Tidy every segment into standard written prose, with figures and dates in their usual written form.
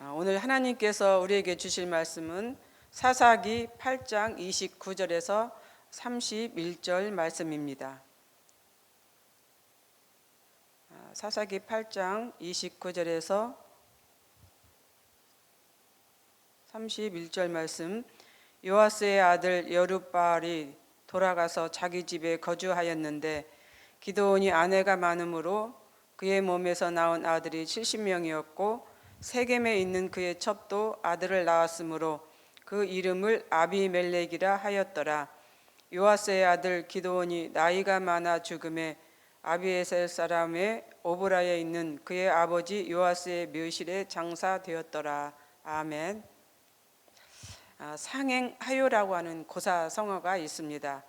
오늘 하나님께서 우리에게 주실 말씀은 사사기 8장 29절에서 31절 말씀입니다. 사사기 8장 29절에서 31절 말씀. 요아스의 아들 여룹바알이 돌아가서 자기 집에 거주하였는데 기드온이 아내가 많으므로 그의 몸에서 나온 아들이 70명이었고 세겜에 있는 그의 첩도 아들을 낳았으므로 그 이름을 아비멜렉이라 하였더라. 요아스의 아들 기드온이 나이가 많아 죽음에 아비에셀 사람의 오브라에 있는 그의 아버지 요아스의 묘실에 장사되었더라. 아멘. 상행하요라고 하는 고사성어가 있습니다.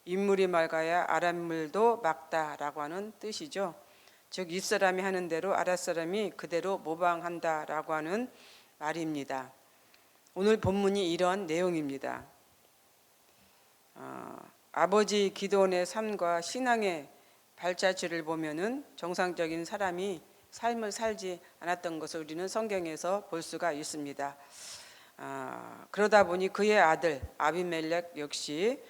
인물이 맑아야 아랫물도 맑다라고 하는 뜻이죠. 즉 윗사람이 하는 대로 아랫사람이 그대로 모방한다라고 하는 말입니다. 오늘 본문이 이런 내용입니다. 아버지 기드온의 삶과 신앙의 발자취를 보면은 정상적인 사람이 삶을 살지 않았던 것을 우리는 성경에서 볼 수가 있습니다. 그러다 보니 그의 아들 아비멜렉 역시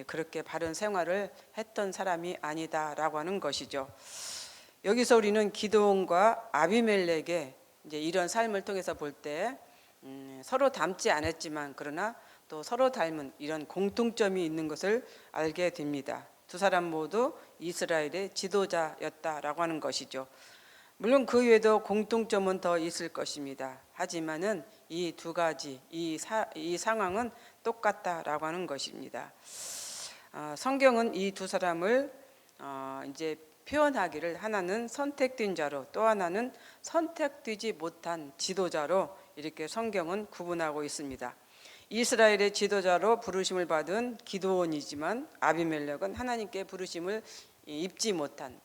그렇게 바른 생활을 했던 사람이 아니다라고 하는 것이죠. 여기서 우리는 기드온과 아비멜렉의 이제 이런 삶을 통해서 볼 때 서로 닮지 않았지만 그러나 또 서로 닮은 이런 공통점이 있는 것을 알게 됩니다. 두 사람 모두 이스라엘의 지도자였다라고 하는 것이죠. 물론 그 외에도 공통점은 더 있을 것입니다. 하지만은 이 두 가지 이 상황은 똑같다라고 하는 것입니다. 성경은 이 두 사람을 이제 표현하기를 하나는 선택된 자로 또 하나는 선택되지 못한 지도자로 이렇게 성경은 구분하고 있습니다. 이스라엘의 지도자로 부르심을 받은 기드온이지만 아비멜렉은 하나님께 부르심을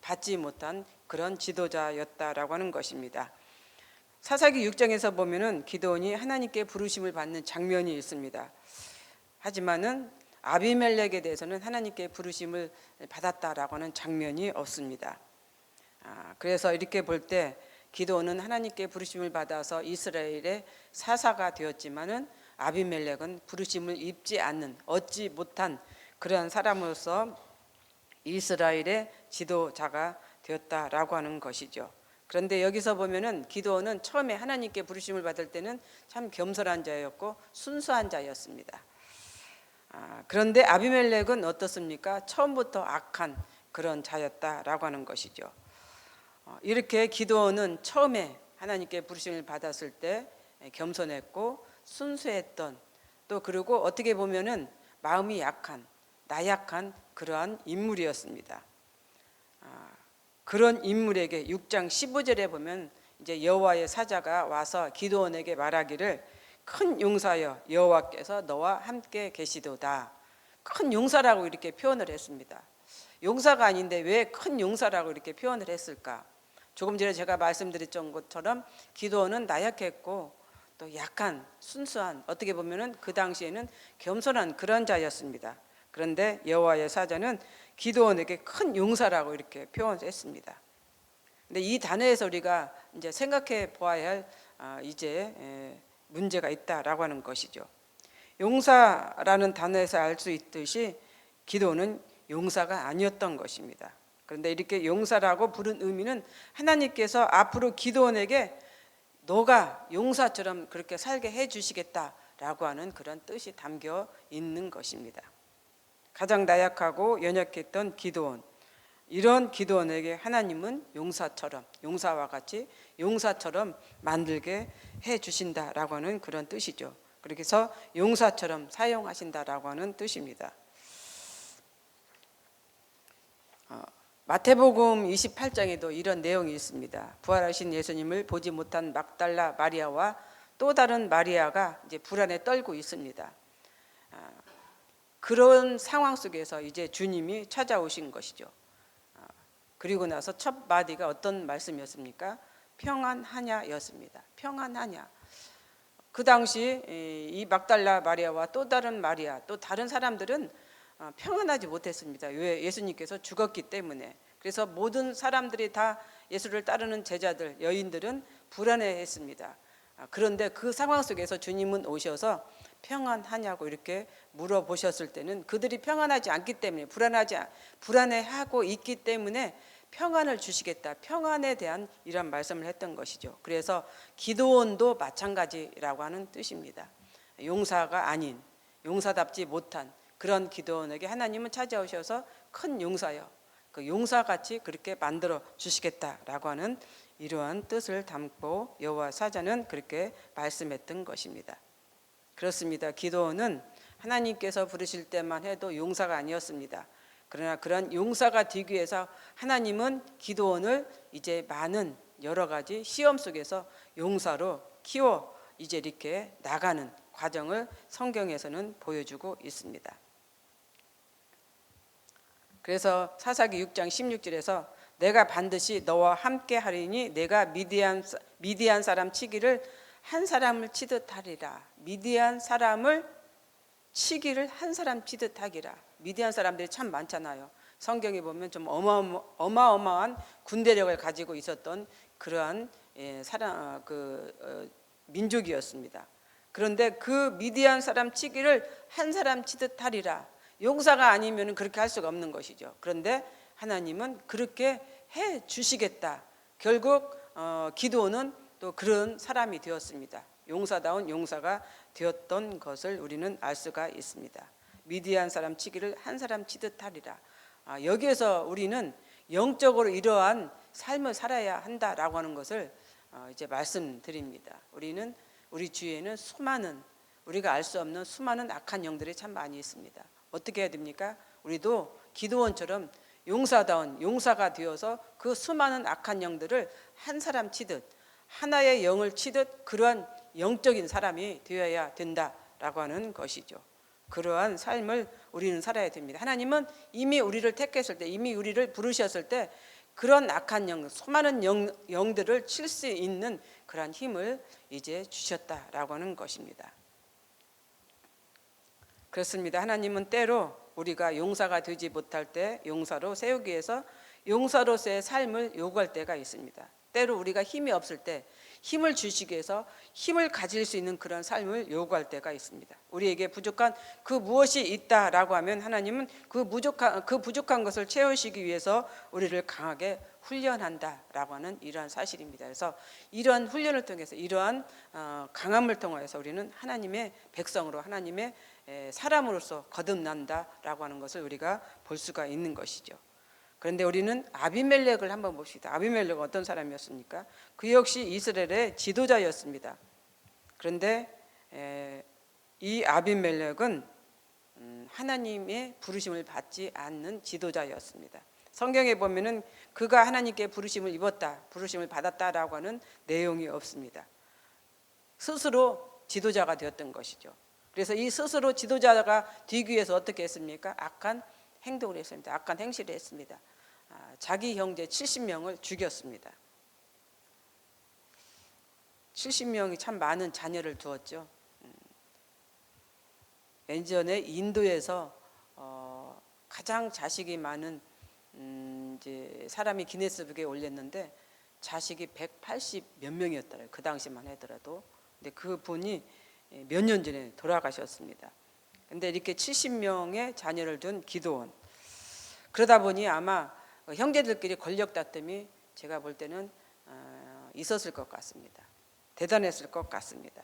받지 못한 그런 지도자였다라고 하는 것입니다. 사사기 6장에서 보면은 기드온이 하나님께 부르심을 받는 장면이 있습니다. 하지만은 아비멜렉에 대해서는 하나님께 부르심을 받았다라고 하는 장면이 없습니다. 그래서 이렇게 볼 때 기드온은 하나님께 부르심을 받아서 이스라엘의 사사가 되었지만은 아비멜렉은 부르심을 얻지 못한 그런 사람으로서 이스라엘의 지도자가 되었다라고 하는 것이죠. 그런데 여기서 보면은 기드온은 처음에 하나님께 부르심을 받을 때는 참 겸손한 자였고 순수한 자였습니다. 그런데 아비멜렉은 어떻습니까? 처음부터 악한 그런 자였다라고 하는 것이죠. 이렇게 기드온은 처음에 하나님께 부르심을 받았을 때 겸손했고 순수했던 또 그리고 어떻게 보면은 마음이 나약한 그러한 인물이었습니다. 그런 인물에게 6장 15절에 보면 이제 여호와의 사자가 와서 기드온에게 말하기를 큰 용사여 여호와께서 너와 함께 계시도다. 큰 용사라고 이렇게 표현을 했습니다. 용사가 아닌데 왜 큰 용사라고 이렇게 표현을 했을까? 조금 전에 제가 말씀드렸던 것처럼 기드온은 나약했고 또 약한 순수한 어떻게 보면은 그 당시에는 겸손한 그런 자였습니다. 그런데 여호와의 사자는 기드온에게 큰 용사라고 이렇게 표현했습니다. 근데 이 단어에서 우리가 이제 생각해 보아야 할 이제 문제가 있다라고 하는 것이죠. 용사라는 단어에서 알 수 있듯이 기드온은 용사가 아니었던 것입니다. 그런데 이렇게 용사라고 부른 의미는 하나님께서 앞으로 기드온에게 너가 용사처럼 그렇게 살게 해주시겠다라고 하는 그런 뜻이 담겨 있는 것입니다. 가장 나약하고 연약했던 기드온, 이런 기드온에게 하나님은 용사와 같이 용사처럼 만들게 해주신다라고 하는 그런 뜻이죠. 그래서 용사처럼 사용하신다라고 하는 뜻입니다. 마태복음 28장에도 이런 내용이 있습니다. 부활하신 예수님을 보지 못한 막달라 마리아와 또 다른 마리아가 이제 불안에 떨고 있습니다. 그런 상황 속에서 이제 주님이 찾아오신 것이죠. 그리고 나서 첫 마디가 어떤 말씀이었습니까? 평안하냐였습니다. 평안하냐. 그 당시 이 막달라 마리아와 또 다른 마리아, 또 다른 사람들은 평안하지 못했습니다. 왜? 예수님께서 죽었기 때문에. 그래서 모든 사람들이 다 예수를 따르는 제자들, 여인들은 불안해했습니다. 그런데 그 상황 속에서 주님은 오셔서 평안하냐고 이렇게 물어보셨을 때는 그들이 평안하지 않기 때문에 불안해하고 있기 때문에 평안을 주시겠다. 평안에 대한 이런 말씀을 했던 것이죠. 그래서 기도원도 마찬가지라고 하는 뜻입니다. 용사가 아닌, 용사답지 못한 그런 기도원에게 하나님은 찾아오셔서 큰 용사여, 그 용사같이 그렇게 만들어 주시겠다라고 하는 이러한 뜻을 담고 여호와 사자는 그렇게 말씀했던 것입니다. 그렇습니다. 기도원은 하나님께서 부르실 때만 해도 용사가 아니었습니다. 그러나 그런 용사가 되기 위해서 하나님은 기도원을 이제 많은 여러 가지 시험 속에서 용사로 키워 이제 이렇게 나가는 과정을 성경에서는 보여주고 있습니다. 그래서 사사기 6장 16절에서 내가 반드시 너와 함께 하리니 내가 미디안 사람 치기를 한 사람을 치듯 하리라. 미디안 사람을 치기를 한 사람 치듯 하기라. 미디안 사람들이 참 많잖아요. 성경에 보면 좀 어마어마한 군대력을 가지고 있었던 그러한 민족이었습니다. 그런데 그 미디안 사람 치기를 한 사람 치듯 하리라. 용사가 아니면 그렇게 할 수가 없는 것이죠. 그런데 하나님은 그렇게 해 주시겠다. 결국 기도는 또 그런 사람이 되었습니다. 용사다운 용사가 되었던 것을 우리는 알 수가 있습니다. 미디안 사람 치기를 한 사람 치듯 하리라. 여기에서 우리는 영적으로 이러한 삶을 살아야 한다라고 하는 것을 이제 말씀드립니다. 우리 주위에는 수많은 우리가 알 수 없는 수많은 악한 영들이 참 많이 있습니다. 어떻게 해야 됩니까? 우리도 기도원처럼 용사다운 용사가 되어서 그 수많은 악한 영들을 한 사람 치듯 하나의 영을 치듯 그러한 영적인 사람이 되어야 된다라고 하는 것이죠. 그러한 삶을 우리는 살아야 됩니다. 하나님은 이미 우리를 택했을 때, 이미 우리를 부르셨을 때 그런 악한 영, 수많은 영들을 칠 수 있는 그러한 힘을 이제 주셨다라고 하는 것입니다. 그렇습니다. 하나님은 때로 우리가 용사가 되지 못할 때 용사로 세우기 위해서 용사로서의 삶을 요구할 때가 있습니다. 때로 우리가 힘이 없을 때 힘을 주시기 위해서 힘을 가질 수 있는 그런 삶을 요구할 때가 있습니다. 우리에게 부족한 그 무엇이 있다라고 하면 하나님은 그 부족한 것을 채우시기 위해서 우리를 강하게 훈련한다라고 하는 이러한 사실입니다. 그래서 이러한 훈련을 통해서 이러한 강함을 통해서 우리는 하나님의 백성으로 하나님의 사람으로서 거듭난다라고 하는 것을 우리가 볼 수가 있는 것이죠. 그런데 우리는 아비멜렉을 한번 봅시다. 아비멜렉은 어떤 사람이었습니까? 그 역시 이스라엘의 지도자였습니다. 그런데 이 아비멜렉은 하나님의 부르심을 받지 않는 지도자였습니다. 성경에 보면은 그가 하나님께 부르심을 입었다, 부르심을 받았다라고 하는 내용이 없습니다. 스스로 지도자가 되었던 것이죠. 그래서 이 스스로 지도자가 되기 위해서 어떻게 했습니까? 악한 행동을 했습니다. 악한 행실을 했습니다. 자기 형제 70명을 죽였습니다. 70명이 참 많은 자녀를 두었죠. 예전에 인도에서 가장 자식이 많은 이제 사람이 기네스북에 올렸는데 자식이 180 몇 명이었더라고요. 그 당시만 하더라도. 근데 그 분이 몇 년 전에 돌아가셨습니다. 근데 이렇게 70명의 자녀를 둔 기도원. 그러다 보니 아마 형제들끼리 권력 다툼이 제가 볼 때는 있었을 것 같습니다. 대단했을 것 같습니다.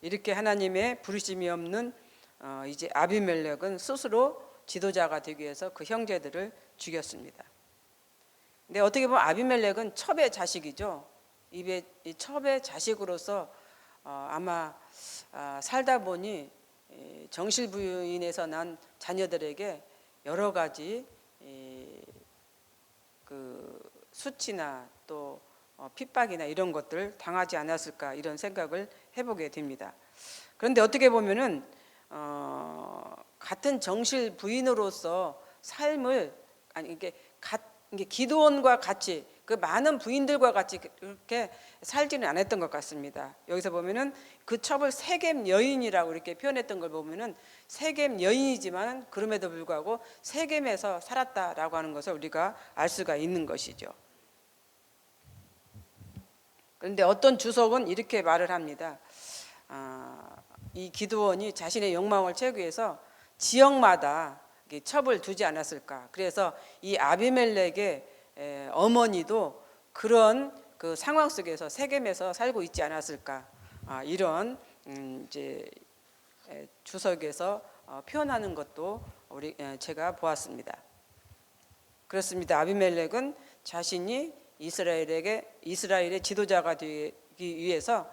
이렇게 하나님의 부르심이 없는 이제 아비멜렉은 스스로 지도자가 되기 위해서 그 형제들을 죽였습니다. 근데 어떻게 보면 아비멜렉은 첩의 자식이죠. 이 첩의 자식으로서 아마 살다 보니 정실부인에서 난 자녀들에게 여러 가지 그 수치나 또 핍박이나 이런 것들 당하지 않았을까 이런 생각을 해보게 됩니다. 그런데 어떻게 보면은 같은 정실 부인으로서 삶을 이게 기도원과 같이 그 많은 부인들과 같이 그렇게 살지는 않았던 것 같습니다. 여기서 보면은 그 첩을 세겜 여인이라고 이렇게 표현했던 걸 보면은 세겜 여인이지만 그럼에도 불구하고 세겜에서 살았다라고 하는 것을 우리가 알 수가 있는 것이죠. 그런데 어떤 주석은 이렇게 말을 합니다. 이 기드온이 자신의 욕망을 채우기 위해서 지역마다 첩을 두지 않았을까. 그래서 이 아비멜렉의 어머니도 그런 그 상황 속에서 세겜에서 살고 있지 않았을까. 이런 이제 주석에서 표현하는 것도 제가 보았습니다. 그렇습니다. 아비멜렉은 자신이 이스라엘의 지도자가 되기 위해서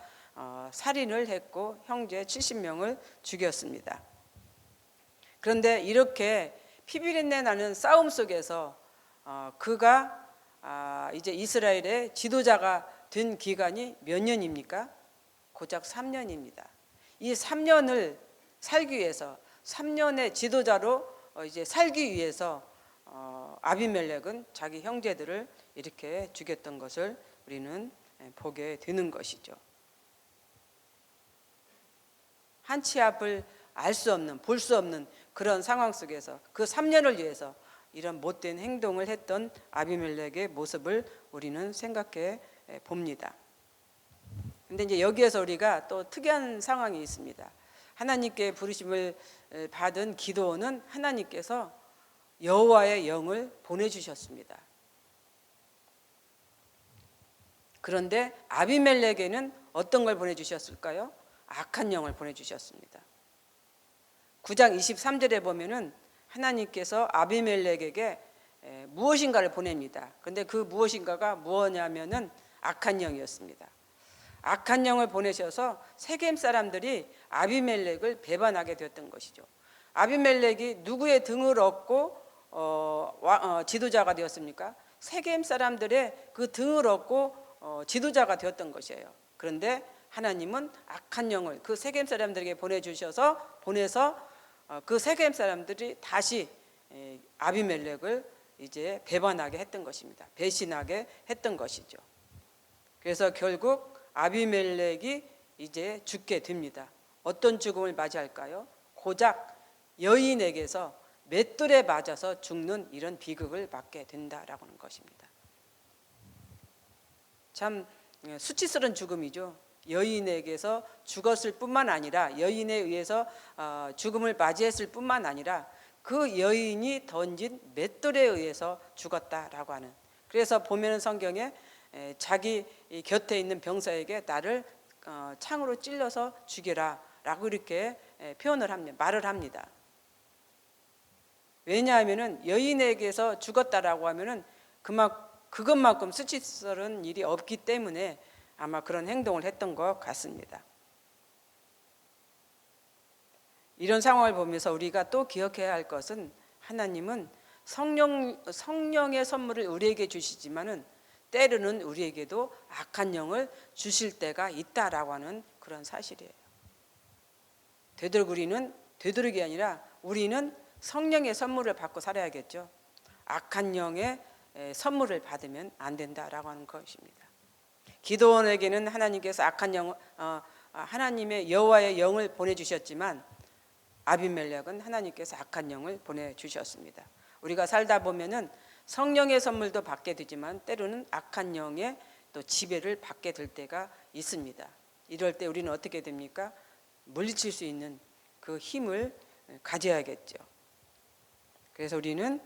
살인을 했고 형제 70명을 죽였습니다. 그런데 이렇게 피비린내 나는 싸움 속에서 그가 이제 이스라엘의 지도자가 된 기간이 몇 년입니까? 고작 3년입니다. 이 3년을 살기 위해서 3년의 지도자로 이제 살기 위해서 아비멜렉은 자기 형제들을 이렇게 죽였던 것을 우리는 보게 되는 것이죠. 한치 앞을 알 수 없는, 볼 수 없는 그런 상황 속에서 그 3년을 위해서 이런 못된 행동을 했던 아비멜렉의 모습을 우리는 생각해 봅니다. 근데 이제 여기에서 우리가 또 특이한 상황이 있습니다. 하나님께 부르심을 받은 기드온은 하나님께서 여호와의 영을 보내주셨습니다. 그런데 아비멜렉에는 어떤 걸 보내주셨을까요? 악한 영을 보내주셨습니다. 9장 23절에 보면은 하나님께서 아비멜렉에게 무엇인가를 보냅니다. 그런데 그 무엇인가가 무엇냐면은 악한 영이었습니다. 악한 영을 보내셔서 세겜 사람들이 아비멜렉을 배반하게 되었던 것이죠. 아비멜렉이 누구의 등을 얻고 지도자가 되었습니까? 세겜 사람들의 그 등을 얻고 지도자가 되었던 것이에요. 그런데 하나님은 악한 영을 그 세겜 사람들에게 보내서 그 세겜 사람들이 다시 아비멜렉을 이제 배반하게 했던 것입니다. 배신하게 했던 것이죠. 그래서 결국 아비멜렉이 이제 죽게 됩니다. 어떤 죽음을 맞이할까요? 고작 여인에게서 맷돌에 맞아서 죽는 이런 비극을 맞게 된다라고 하는 것입니다. 참 수치스러운 죽음이죠. 여인에게서 죽었을 뿐만 아니라 여인에 의해서 죽음을 맞이했을 뿐만 아니라 그 여인이 던진 맷돌에 의해서 죽었다라고 하는. 그래서 보면은 성경에 자기 곁에 있는 병사에게 나를 창으로 찔러서 죽여라라고 이렇게 표현을 합니다. 말을 합니다. 왜냐하면은 여인에게서 죽었다라고 하면은 그것만큼 수치스러운 일이 없기 때문에 아마 그런 행동을 했던 것 같습니다. 이런 상황을 보면서 우리가 또 기억해야 할 것은 하나님은 성령의 선물을 우리에게 주시지만은 때로는 우리에게도 악한 영을 주실 때가 있다라고 하는 그런 사실이에요. 되도록이 아니라 우리는 성령의 선물을 받고 살아야겠죠. 악한 영의 선물을 받으면 안 된다라고 하는 것입니다. 기드온에게는 하나님께서 하나님의 여호와의 영을 보내주셨지만 아비멜렉은 하나님께서 악한 영을 보내주셨습니다. 우리가 살다 보면은 성령의 선물도 받게 되지만 때로는 악한 영의 또 지배를 받게 될 때가 있습니다. 이럴 때 우리는 어떻게 됩니까? 물리칠 수 있는 그 힘을 가져야겠죠. 그래서 우리는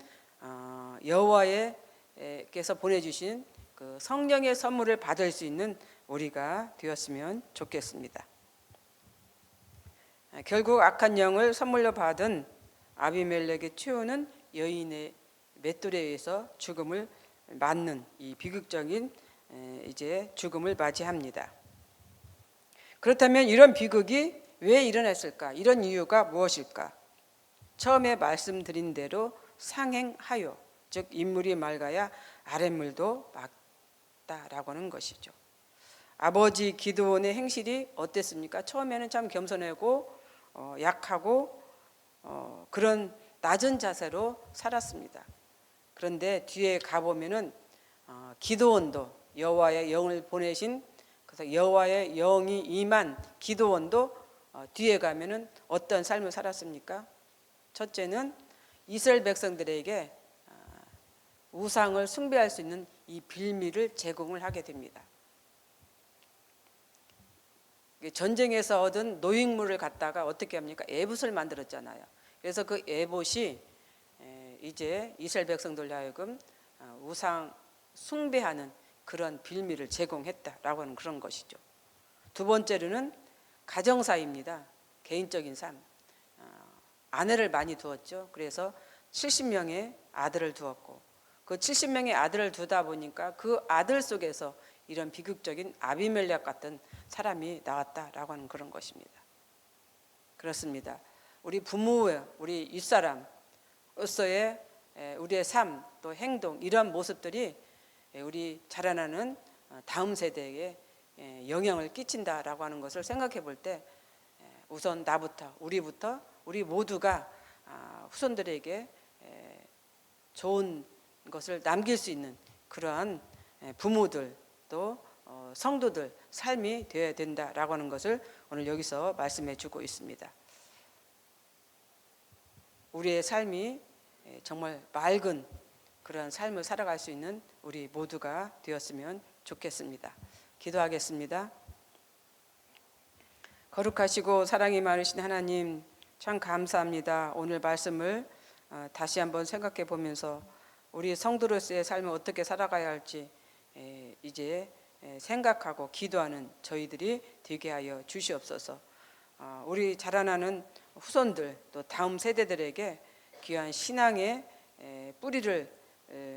여호와께서 보내주신 그 성령의 선물을 받을 수 있는 우리가 되었으면 좋겠습니다. 결국 악한 영을 선물로 받은 아비멜렉의 최후는 여인의 맷돌에 의해서 죽음을 맞는 이 비극적인 이제 죽음을 맞이합니다. 그렇다면 이런 비극이 왜 일어났을까? 이런 이유가 무엇일까? 처음에 말씀드린 대로 상행하여, 즉 인물이 맑아야 아랫물도 맑다라고 하는 것이죠. 아버지 기드온의 행실이 어땠습니까? 처음에는 참 겸손하고 약하고 그런 낮은 자세로 살았습니다. 그런데 뒤에 가보면은 기드온도 여호와의 영을 보내신, 그래서 여호와의 영이 임한 기드온도 뒤에 가면은 어떤 삶을 살았습니까? 첫째는 이스라엘 백성들에게 우상을 숭배할 수 있는 이 빌미를 제공을 하게 됩니다. 전쟁에서 얻은 노획물을 갖다가 어떻게 합니까? 에봇을 만들었잖아요. 그래서 그 에봇이 이제 이스라엘 백성들 하여금 우상 숭배하는 그런 빌미를 제공했다라고 하는 그런 것이죠. 두 번째로는 가정사입니다. 개인적인 삶. 아내를 많이 두었죠. 그래서 70명의 아들을 두었고 그 70명의 아들을 두다 보니까 그 아들 속에서 이런 비극적인 아비멜렉 같은 사람이 나왔다라고 하는 그런 것입니다. 그렇습니다. 우리 부모의 우리 윗사람으로서의 우리의 삶 또 행동 이런 모습들이 우리 자라나는 다음 세대에 영향을 끼친다라고 하는 것을 생각해 볼 때 우선 나부터 우리 모두가 후손들에게 좋은 것을 남길 수 있는 그러한 부모들 또 성도들 삶이 되어야 된다라고 하는 것을 오늘 여기서 말씀해 주고 있습니다. 우리의 삶이 정말 맑은 그런 삶을 살아갈 수 있는 우리 모두가 되었으면 좋겠습니다. 기도하겠습니다. 거룩하시고 사랑이 많으신 하나님 참 감사합니다. 오늘 말씀을 다시 한번 생각해 보면서 우리 성도로서의 삶을 어떻게 살아가야 할지 이제 생각하고 기도하는 저희들이 되게 하여 주시옵소서. 우리 자라나는 후손들 또 다음 세대들에게 귀한 신앙의 뿌리를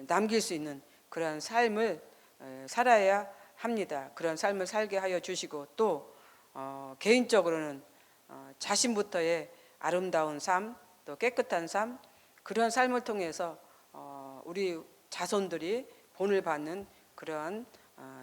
남길 수 있는 그런 삶을 살아야 합니다. 그런 삶을 살게 하여 주시고 또 개인적으로는 자신부터의 아름다운 삶 또 깨끗한 삶 그런 삶을 통해서 우리 자손들이 본을 받는 그러한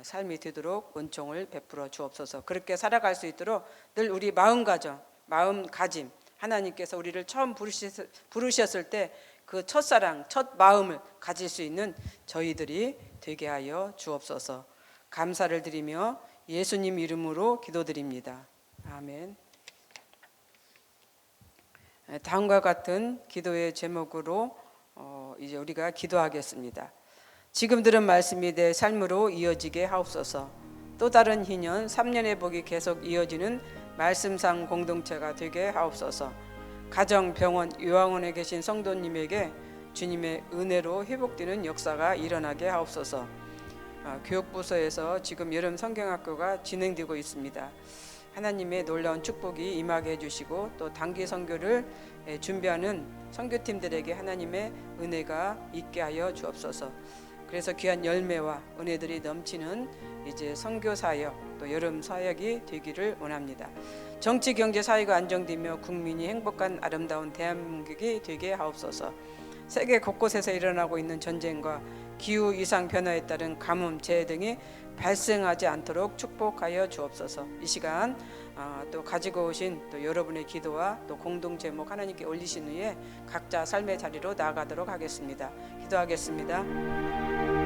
삶이 되도록 은총을 베풀어 주옵소서. 그렇게 살아갈 수 있도록 늘 우리 마음가짐 하나님께서 우리를 처음 부르셨을 때 그 첫사랑 첫 마음을 가질 수 있는 저희들이 되게 하여 주옵소서. 감사를 드리며 예수님 이름으로 기도드립니다. 아멘. 다음과 같은 기도의 제목으로 이제 우리가 기도하겠습니다. 지금 들은 말씀이 내 삶으로 이어지게 하옵소서. 또 다른 희년 3년의 복이 계속 이어지는 말씀상 공동체가 되게 하옵소서. 가정, 병원, 요양원에 계신 성도님에게 주님의 은혜로 회복되는 역사가 일어나게 하옵소서. 교육부서에서 지금 여름 성경학교가 진행되고 있습니다. 하나님의 놀라운 축복이 임하게 해주시고 또 단기 선교를 준비하는 선교팀들에게 하나님의 은혜가 있게 하여 주옵소서. 그래서 귀한 열매와 은혜들이 넘치는 이제 선교 사역 또 여름 사역이 되기를 원합니다. 정치, 경제, 사회가 안정되며 국민이 행복한 아름다운 대한민국이 되게 하옵소서. 세계 곳곳에서 일어나고 있는 전쟁과 기후 이상 변화에 따른 가뭄, 재해 등이 발생하지 않도록 축복하여 주옵소서. 이 시간 또 가지고 오신 또 여러분의 기도와 또 공동 제목 하나님께 올리신 후에 각자 삶의 자리로 나아가도록 하겠습니다. 기도하겠습니다.